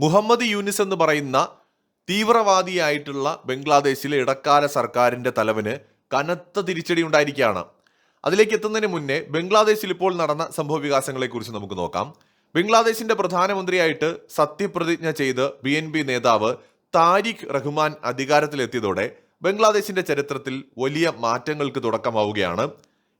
മുഹമ്മദ് യൂനിസ് എന്ന് പറയുന്ന തീവ്രവാദിയായിട്ടുള്ള ബംഗ്ലാദേശിലെ ഇടക്കാല സർക്കാരിന്റെ തലവന് കനത്ത തിരിച്ചടി ഉണ്ടായിരിക്കുകയാണ്. അതിലേക്ക് എത്തുന്നതിന് മുന്നേ ബംഗ്ലാദേശിൽ ഇപ്പോൾ നടന്ന സംഭവ വികാസങ്ങളെക്കുറിച്ച് നമുക്ക് നോക്കാം. ബംഗ്ലാദേശിന്റെ പ്രധാനമന്ത്രിയായിട്ട് സത്യപ്രതിജ്ഞ ചെയ്ത് BNP നേതാവ് താരിഖ് റഹ്മാൻ അധികാരത്തിലെത്തിയതോടെ ബംഗ്ലാദേശിന്റെ ചരിത്രത്തിൽ വലിയ മാറ്റങ്ങൾക്ക് തുടക്കമാവുകയാണ്.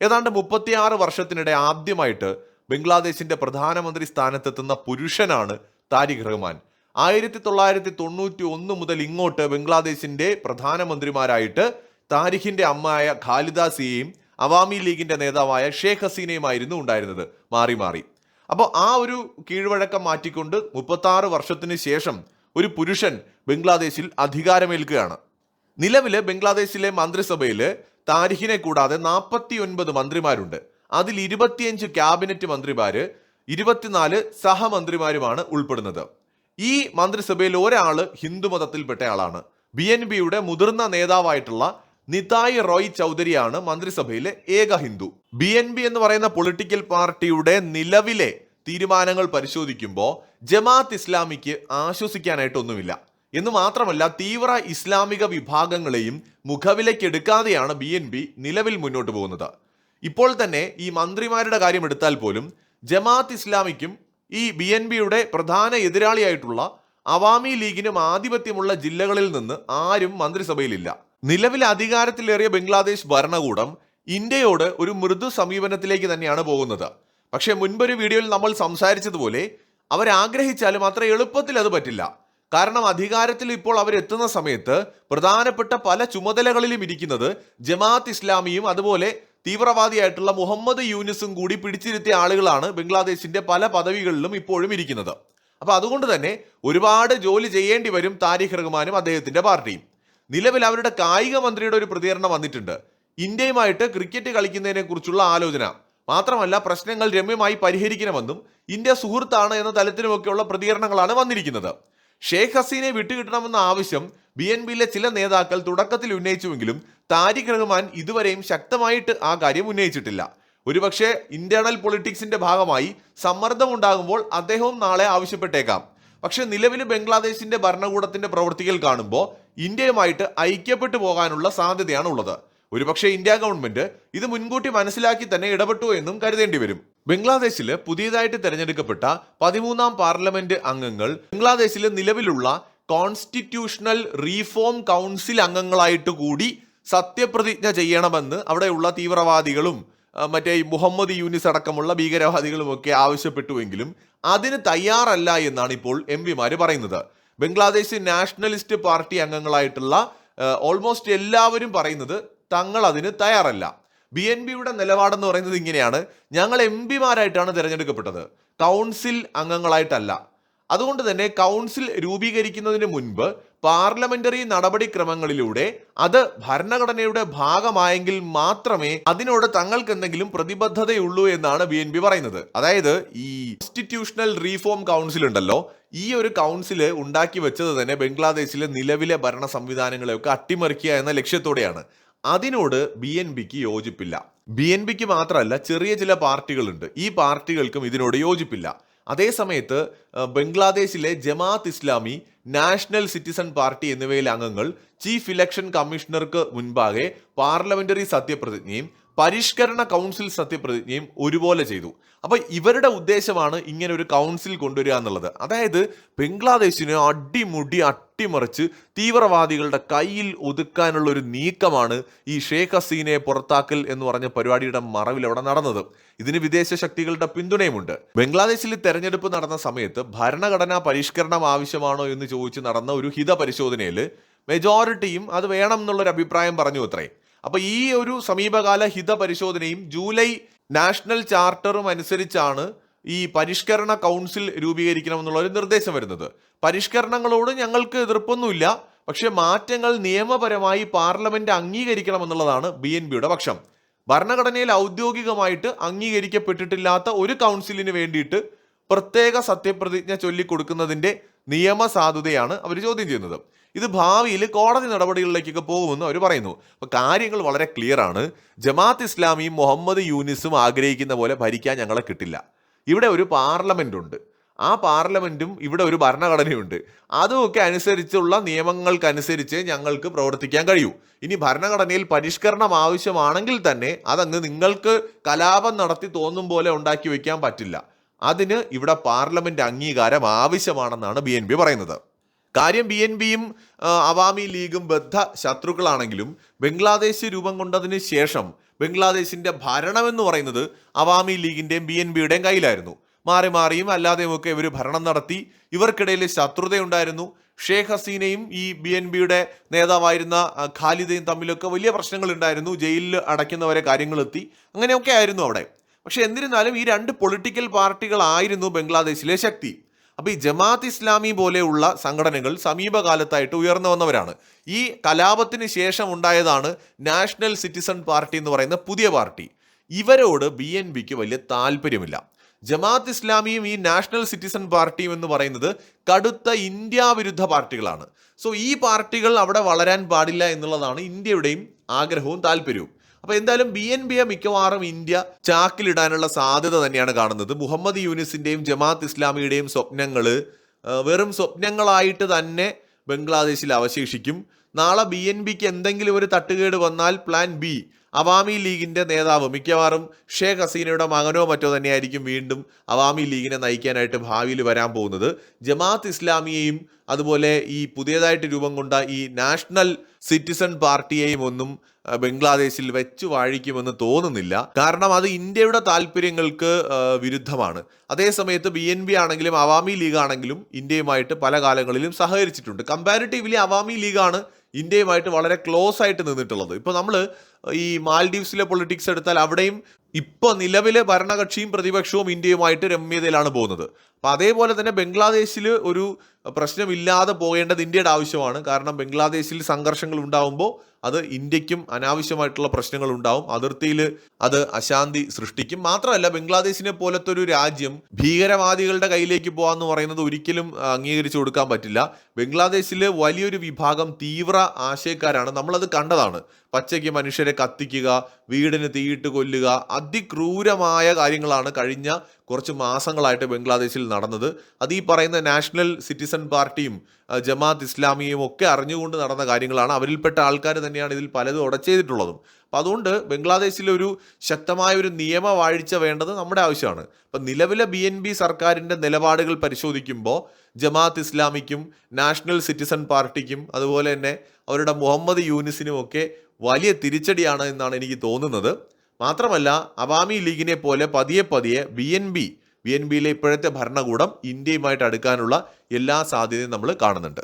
ഏതാണ്ട് 36 വർഷത്തിനിടെ ആദ്യമായിട്ട് ബംഗ്ലാദേശിന്റെ പ്രധാനമന്ത്രി സ്ഥാനത്തെത്തുന്ന പുരുഷനാണ് താരിഖ് റഹ്മാൻ. 1991 മുതൽ ഇങ്ങോട്ട് ബംഗ്ലാദേശിന്റെ പ്രധാനമന്ത്രിമാരായിട്ട് താരിഖിന്റെ അമ്മയായ ഖാലിദ സിയയും അവാമി ലീഗിന്റെ നേതാവായ ഷേഖ് ഹസീനയുമായിരുന്നു ഉണ്ടായിരുന്നത്, മാറി മാറി. അപ്പോൾ ആ ഒരു കീഴ്വഴക്കം മാറ്റിക്കൊണ്ട് 36 വർഷത്തിന് ശേഷം ഒരു പുരുഷൻ ബംഗ്ലാദേശിൽ അധികാരമേൽക്കുകയാണ്. നിലവില് ബംഗ്ലാദേശിലെ മന്ത്രിസഭയില് താരിഖിനെ കൂടാതെ 49 മന്ത്രിമാരുണ്ട്. അതിൽ 25 ക്യാബിനറ്റ് മന്ത്രിമാര്, 24 സഹമന്ത്രിമാരുമാണ് ഉൾപ്പെടുന്നത്. ഈ മന്ത്രിസഭയിൽ ഒരാള് ഹിന്ദു മതത്തിൽപ്പെട്ട ആളാണ്. BNPയുടെ മുതിർന്ന നേതാവായിട്ടുള്ള നിതായ് റോയ് ചൗധരിയാണ് മന്ത്രിസഭയിലെ ഏക ഹിന്ദു. BNP എന്ന് പറയുന്ന പൊളിറ്റിക്കൽ പാർട്ടിയുടെ നിലവിലെ തീരുമാനങ്ങൾ പരിശോധിക്കുമ്പോൾ ജമാഅത്ത് ഇസ്ലാമിക്ക് ആശ്വസിക്കാനായിട്ടൊന്നുമില്ല എന്ന് മാത്രമല്ല, തീവ്ര ഇസ്ലാമിക വിഭാഗങ്ങളെയും മുഖവിലക്കെടുക്കാതെയാണ് BNP നിലവിൽ മുന്നോട്ട് പോകുന്നത്. ഇപ്പോൾ തന്നെ ഈ മന്ത്രിമാരുടെ കാര്യം എടുത്താൽ പോലും ജമാഅത്ത് ഇസ്ലാമിക്കും ഈ BNPയുടെ പ്രധാന എതിരാളിയായിട്ടുള്ള അവാമി ലീഗിനും ആധിപത്യമുള്ള ജില്ലകളിൽ നിന്ന് ആരും മന്ത്രിസഭയിലില്ല. നിലവിൽ അധികാരത്തിലേറിയ ബംഗ്ലാദേശ് ഭരണകൂടം ഇന്ത്യയോട് ഒരു മൃദു സമീപനത്തിലേക്ക് തന്നെയാണ് പോകുന്നത്. പക്ഷെ മുൻപൊരു വീഡിയോയിൽ നമ്മൾ സംസാരിച്ചതുപോലെ അവരാഗ്രഹിച്ചാലും അത്ര എളുപ്പത്തിൽ അത് പറ്റില്ല. കാരണം അധികാരത്തിൽ ഇപ്പോൾ അവരെത്തുന്ന സമയത്ത് പ്രധാനപ്പെട്ട പല ചുമതലകളിലും ഇരിക്കുന്നത് ജമാഅത്ത് ഇസ്ലാമിയും അതുപോലെ തീവ്രവാദിയായിട്ടുള്ള മുഹമ്മദ് യൂനിസും കൂടി പിടിച്ചിരുത്തിയ ആളുകളാണ് ബംഗ്ലാദേശിന്റെ പല പദവികളിലും ഇപ്പോഴും ഇരിക്കുന്നത്. അപ്പൊ അതുകൊണ്ട് തന്നെ ഒരുപാട് ജോലി ചെയ്യേണ്ടി വരും താരിഖ് റഹ്മാനും അദ്ദേഹത്തിന്റെ പാർട്ടിയും. നിലവിൽ അവരുടെ കായിക മന്ത്രിയുടെ ഒരു പ്രതികരണം വന്നിട്ടുണ്ട്. ഇന്ത്യയുമായിട്ട് ക്രിക്കറ്റ് കളിക്കുന്നതിനെ കുറിച്ചുള്ള ആലോചന മാത്രമല്ല, പ്രശ്നങ്ങൾ രമ്യമായി പരിഹരിക്കണമെന്നും ഇന്ത്യ സുഹൃത്താണ് എന്ന തലത്തിലുമൊക്കെയുള്ള പ്രതികരണങ്ങളാണ് വന്നിരിക്കുന്നത്. ഷേഖ് ഹസീനെ വിട്ടുകിട്ടണമെന്ന ആവശ്യം BNPയിലെ ചില നേതാക്കൾ തുടക്കത്തിൽ ഉന്നയിച്ചുവെങ്കിലും താരിഖ് റഹ്മാൻ ഇതുവരെയും ശക്തമായിട്ട് ആ കാര്യം ഉന്നയിച്ചിട്ടില്ല. ഒരുപക്ഷെ ഇന്റേണൽ പൊളിറ്റിക്സിന്റെ ഭാഗമായി സമ്മർദ്ദം ഉണ്ടാകുമ്പോൾ അദ്ദേഹവും നാളെ ആവശ്യപ്പെട്ടേക്കാം. പക്ഷെ നിലവിൽ ബംഗ്ലാദേശിന്റെ ഭരണകൂടത്തിന്റെ പ്രവൃത്തികൾ കാണുമ്പോൾ ഇന്ത്യയുമായിട്ട് ഐക്യപ്പെട്ടു പോകാനുള്ള സാധ്യതയാണ് ഉള്ളത്. ഒരുപക്ഷെ ഇന്ത്യ ഗവൺമെന്റ് ഇത് മുൻകൂട്ടി മനസ്സിലാക്കി തന്നെ ഇടപെട്ടു എന്നും കരുതേണ്ടി വരും. ബംഗ്ലാദേശില് പുതിയതായിട്ട് തെരഞ്ഞെടുക്കപ്പെട്ട 13ാം പാർലമെന്റ് അംഗങ്ങൾ ബംഗ്ലാദേശിലെ നിലവിലുള്ള കോൺസ്റ്റിറ്റ്യൂഷണൽ റീഫോം കൗൺസിൽ അംഗങ്ങളായിട്ട് കൂടി സത്യപ്രതിജ്ഞ ചെയ്യണമെന്ന് അവിടെയുള്ള തീവ്രവാദികളും മറ്റേ മുഹമ്മദ് യൂനിസ് അടക്കമുള്ള ഭീകരവാദികളും ഒക്കെ ആവശ്യപ്പെട്ടുവെങ്കിലും അതിന് തയ്യാറല്ല എന്നാണ് ഇപ്പോൾ MPമാര് പറയുന്നത്. ബംഗ്ലാദേശ് നാഷണലിസ്റ്റ് പാർട്ടി അംഗങ്ങളായിട്ടുള്ള ഓൾമോസ്റ്റ് എല്ലാവരും പറയുന്നത് തങ്ങൾ അതിന് തയ്യാറല്ല. BNPയുടെ നിലപാടെന്ന് പറയുന്നത് ഇങ്ങനെയാണ്: ഞങ്ങൾ MPമാരായിട്ടാണ് തിരഞ്ഞെടുക്കപ്പെട്ടത്, കൗൺസിൽ അംഗങ്ങളായിട്ടല്ല. അതുകൊണ്ട് തന്നെ കൗൺസിൽ രൂപീകരിക്കുന്നതിന് മുൻപ് പാർലമെന്ററി നടപടിക്രമങ്ങളിലൂടെ അത് ഭരണഘടനയുടെ ഭാഗമായെങ്കിൽ മാത്രമേ അതിനോട് തങ്ങൾക്ക് എന്തെങ്കിലും പ്രതിബദ്ധതയുള്ളൂ എന്നാണ് BNP പറയുന്നത്. അതായത് ഈ കോൺസ്റ്റിറ്റ്യൂഷണൽ റീഫോം കൗൺസിൽ ഉണ്ടല്ലോ, ഈ ഒരു കൗൺസില് ഉണ്ടാക്കി വെച്ചത് തന്നെ ബംഗ്ലാദേശിലെ നിലവിലെ ഭരണ സംവിധാനങ്ങളെയൊക്കെ അട്ടിമറിക്കുക എന്ന ലക്ഷ്യത്തോടെയാണ്. അതിനോട് BNPക്ക് യോജിപ്പില്ല. BNPക്ക് മാത്രമല്ല, ചെറിയ ചില പാർട്ടികളുണ്ട്, ഈ പാർട്ടികൾക്കും ഇതിനോട് യോജിപ്പില്ല. അതേസമയത്ത് ബംഗ്ലാദേശിലെ Jamaat Islami, national citizen party എന്നിവയിലെ അംഗങ്ങൾ ചീഫ് ഇലക്ഷൻ കമ്മീഷണർക്ക് മുൻപാകെ പാർലമെന്ററി സത്യപ്രതിജ്ഞയും പരിഷ്കരണ കൗൺസിൽ സത്യപ്രതിജ്ഞയും ഒരുപോലെ ചെയ്തു. അപ്പൊ ഇവരുടെ ഉദ്ദേശമാണ് ഇങ്ങനെ ഒരു കൗൺസിൽ കൊണ്ടുവരിക എന്നുള്ളത്. അതായത് ബംഗ്ലാദേശിനെ അട്ടിമറിച്ച് തീവ്രവാദികളുടെ കയ്യിൽ ഒതുക്കാനുള്ള ഒരു നീക്കമാണ് ഈ ഷേഖ് ഹസീനെ പുറത്താക്കൽ എന്ന് പറഞ്ഞ പരിപാടിയുടെ മറവിൽ അവിടെ നടന്നത്. ഇതിന് വിദേശ ശക്തികളുടെ പിന്തുണയുമുണ്ട്. ബംഗ്ലാദേശിൽ തെരഞ്ഞെടുപ്പ് നടന്ന സമയത്ത് ഭരണഘടനാ പരിഷ്കരണം ആവശ്യമാണോ എന്ന് ചോദിച്ച് നടന്ന ഒരു ഹിത പരിശോധനയിൽ മെജോറിറ്റിയും അത് വേണം എന്നുള്ളൊരു അഭിപ്രായം പറഞ്ഞു അത്രേ. അപ്പൊ ഈ ഒരു സമീപകാല ഹിത പരിശോധനയും ജൂലൈ നാഷണൽ ചാർട്ടറും അനുസരിച്ചാണ് ഈ പരിഷ്കരണ കൗൺസിൽ രൂപീകരിക്കണമെന്നുള്ള ഒരു നിർദ്ദേശം വരുന്നത്. പരിഷ്കരണങ്ങളോട് ഞങ്ങൾക്ക് എതിർപ്പൊന്നുമില്ല, പക്ഷെ മാറ്റങ്ങൾ നിയമപരമായി പാർലമെന്റ് അംഗീകരിക്കണമെന്നുള്ളതാണ് BNPയുടെ പക്ഷം. ഭരണഘടനയിൽ ഔദ്യോഗികമായിട്ട് അംഗീകരിക്കപ്പെട്ടിട്ടില്ലാത്ത ഒരു കൗൺസിലിന് വേണ്ടിയിട്ട് പ്രത്യേക സത്യപ്രതിജ്ഞ ചൊല്ലിക്കൊടുക്കുന്നതിന്റെ നിയമസാധുതയാണ് അവർ ചോദ്യം ചെയ്യുന്നത്. ഇത് ഭാവിയിൽ കോടതി നടപടികളിലേക്കൊക്കെ പോകുമെന്ന് അവർ പറയുന്നു. അപ്പോൾ കാര്യങ്ങൾ വളരെ ക്ലിയർ ആണ്. ജമാഅത്ത് ഇസ്ലാമിയും മുഹമ്മദ് യൂനിസും ആഗ്രഹിക്കുന്ന പോലെ ഭരിക്കാൻ ഞങ്ങളെ കിട്ടില്ല. ഇവിടെ ഒരു പാർലമെന്റ് ഉണ്ട്. ആ പാർലമെന്റും ഇവിടെ ഒരു ഭരണഘടനയുണ്ട്. അതുമൊക്കെ അനുസരിച്ചുള്ള നിയമങ്ങൾക്കനുസരിച്ച് ഞങ്ങൾക്ക് പ്രവർത്തിക്കാൻ കഴിയൂ. ഇനി ഭരണഘടനയിൽ പരിഷ്കരണം ആവശ്യമാണെങ്കിൽ തന്നെ അതങ്ങ് നിങ്ങൾക്ക് കലാപം നടത്തി തോന്നും പോലെ ഉണ്ടാക്കി വെക്കാൻ പറ്റില്ല. അതിന് ഇവിടെ പാർലമെന്റ് അംഗീകാരം ആവശ്യമാണെന്നാണ് BNP പറയുന്നത്. കാര്യം BNPയും അവാമി ലീഗും ബദ്ധ ശത്രുക്കളാണെങ്കിലും ബംഗ്ലാദേശ് രൂപം കൊണ്ടതിന് ശേഷം ബംഗ്ലാദേശിന്റെ ഭരണമെന്ന് പറയുന്നത് അവാമി ലീഗിന്റെയും BNPയുടെയും കയ്യിലായിരുന്നു. മാറി മാറിയും അല്ലാതെയുമൊക്കെ ഇവർ ഭരണം നടത്തി. ഇവർക്കിടയിൽ ശത്രുതയുണ്ടായിരുന്നു. ഷേഖ് ഹസീനയും ഈ BNPയുടെ നേതാവായിരുന്ന ഖാലിദയും തമ്മിലൊക്കെ വലിയ പ്രശ്നങ്ങൾ ഉണ്ടായിരുന്നു. ജയിലിൽ അടയ്ക്കുന്നവരെ കാര്യങ്ങളെത്തി. അങ്ങനെയൊക്കെ ആയിരുന്നു അവിടെ. പക്ഷെ എന്നിരുന്നാലും ഈ രണ്ട് പൊളിറ്റിക്കൽ പാർട്ടികളായിരുന്നു ബംഗ്ലാദേശിലെ ശക്തി. അപ്പോൾ ഈ ജമാഅത്ത് ഇസ്ലാമി പോലെയുള്ള സംഘടനകൾ സമീപകാലത്തായിട്ട് ഉയർന്നു വന്നവരാണ്. ഈ കലാപത്തിന് ശേഷം ഉണ്ടായതാണ് നാഷണൽ സിറ്റിസൺ പാർട്ടി എന്ന് പറയുന്ന പുതിയ പാർട്ടി. ഇവരോട് BNPക്ക് വലിയ താല്പര്യമില്ല. ജമാഅത്ത് ഇസ്ലാമിയും ഈ നാഷണൽ സിറ്റിസൺ പാർട്ടിയും എന്ന് പറയുന്നത് കടുത്ത ഇന്ത്യ വിരുദ്ധ പാർട്ടികളാണ്. സോ ഈ പാർട്ടികൾ അവിടെ വളരാൻ പാടില്ല എന്നുള്ളതാണ് ഇന്ത്യയുടെയും ആഗ്രഹവും താല്പര്യവും. അപ്പോൾ എന്തായാലും BNPയെ മിക്കവാറും ഇന്ത്യ ചാക്കിലിടാനുള്ള സാധ്യത തന്നെയാണ് കാണുന്നത്. മുഹമ്മദ് യൂനിസിന്റെയും ജമാഅത്ത് ഇസ്ലാമിയുടെയും സ്വപ്നങ്ങൾ വെറും സ്വപ്നങ്ങളായിട്ട് തന്നെ ബംഗ്ലാദേശിൽ അവശേഷിക്കും. നാളെ BNPക്ക് എന്തെങ്കിലും ഒരു തട്ടുകേട് വന്നാൽ പ്ലാൻ B അവാമി ലീഗിന്റെ നേതാവ് മിക്കവാറും ഷേഖ് ഹസീനയുടെ മകനോ മറ്റോ തന്നെയായിരിക്കും വീണ്ടും അവാമി ലീഗിനെ നയിക്കാനായിട്ട് ഭാവിയിൽ വരാൻ പോകുന്നത്. ജമാഅത്ത് ഇസ്ലാമിയെയും അതുപോലെ ഈ പുതിയതായിട്ട് രൂപം കൊണ്ട ഈ നാഷണൽ സിറ്റിസൺ പാർട്ടിയെയും ഒന്നും ബംഗ്ലാദേശിൽ വെച്ചു വാഴിക്കുമെന്ന് തോന്നുന്നില്ല. കാരണം അത് ഇന്ത്യയുടെ താല്പര്യങ്ങൾക്ക് വിരുദ്ധമാണ്. അതേസമയത്ത് BNP ആണെങ്കിലും അവാമി ലീഗ് ആണെങ്കിലും ഇന്ത്യയുമായിട്ട് പല കാലങ്ങളിലും സഹകരിച്ചിട്ടുണ്ട്. കമ്പാരിറ്റീവ്ലി അവാമി ലീഗാണ് ഇന്ത്യയുമായിട്ട് വളരെ ക്ലോസ് ആയിട്ട് നിന്നിട്ടുള്ളത്. ഇപ്പോൾ നമ്മൾ ഈ മാൽഡീവ്സിലെ പൊളിറ്റിക്സ് എടുത്താൽ അവിടെയും ഇപ്പോൾ നിലവിലെ ഭരണകക്ഷിയും പ്രതിപക്ഷവും ഇന്ത്യയുമായിട്ട് രമ്യതയിലാണ് പോകുന്നത്. അപ്പം അതേപോലെ തന്നെ ബംഗ്ലാദേശിൽ ഒരു പ്രശ്നമില്ലാതെ പോകേണ്ടത് ഇന്ത്യയുടെ ആവശ്യമാണ്. കാരണം ബംഗ്ലാദേശിൽ സംഘർഷങ്ങൾ ഉണ്ടാകുമ്പോൾ അത് ഇന്ത്യക്കും അനാവശ്യമായിട്ടുള്ള പ്രശ്നങ്ങൾ ഉണ്ടാവും. അതിർത്തിയിൽ അത് അശാന്തി സൃഷ്ടിക്കും. മാത്രമല്ല ബംഗ്ലാദേശിനെ പോലത്തെ ഒരു രാജ്യം ഭീകരവാദികളുടെ കയ്യിലേക്ക് പോകാന്ന് പറയുന്നത് ഒരിക്കലും അംഗീകരിച്ചു കൊടുക്കാൻ പറ്റില്ല. ബംഗ്ലാദേശിൽ വലിയൊരു വിഭാഗം തീവ്ര ആശയക്കാരാണ്. നമ്മളത് കണ്ടതാണ്. പച്ചയ്ക്ക് മനുഷ്യരെ കത്തിക്കുക, വീടിന് തീയിട്ട് കൊല്ലുക, അതിക്രൂരമായ കാര്യങ്ങളാണ് കഴിഞ്ഞ കുറച്ച് മാസങ്ങളായിട്ട് ബംഗ്ലാദേശിൽ നടന്നത്. അത് ഈ പറയുന്ന നാഷണൽ സിറ്റിസൺ പാർട്ടിയും ജമാഅത്ത് ഇസ്ലാമിയും ഒക്കെ അറിഞ്ഞുകൊണ്ട് നടന്ന കാര്യങ്ങളാണ്. അവരിൽപ്പെട്ട ആൾക്കാർ തന്നെയാണ് ഇതിൽ പലതും ചെയ്തിട്ടുള്ളതും. അപ്പം അതുകൊണ്ട് ബംഗ്ലാദേശിൽ ഒരു ശക്തമായ ഒരു നിയമവാഴ്ച വേണ്ടത് നമ്മുടെ ആവശ്യമാണ്. അപ്പം നിലവിലെ BNP സർക്കാരിൻ്റെ നിലപാടുകൾ പരിശോധിക്കുമ്പോൾ ജമാഅത്ത് ഇസ്ലാമിക്കും നാഷണൽ സിറ്റിസൺ പാർട്ടിക്കും അതുപോലെ തന്നെ അവരുടെ മുഹമ്മദ് യൂനിസിനും ഒക്കെ വലിയ തിരിച്ചടിയാണ് എന്നാണ് എനിക്ക് തോന്നുന്നത്. മാത്രമല്ല അവാമി ലീഗിനെ പോലെ പതിയെ പതിയെ BNPയിലെ ഇപ്പോഴത്തെ ഭരണകൂടം ഇന്ത്യയുമായിട്ട് അടുക്കാനുള്ള എല്ലാ സാധ്യതയും നമ്മൾ കാണുന്നുണ്ട്.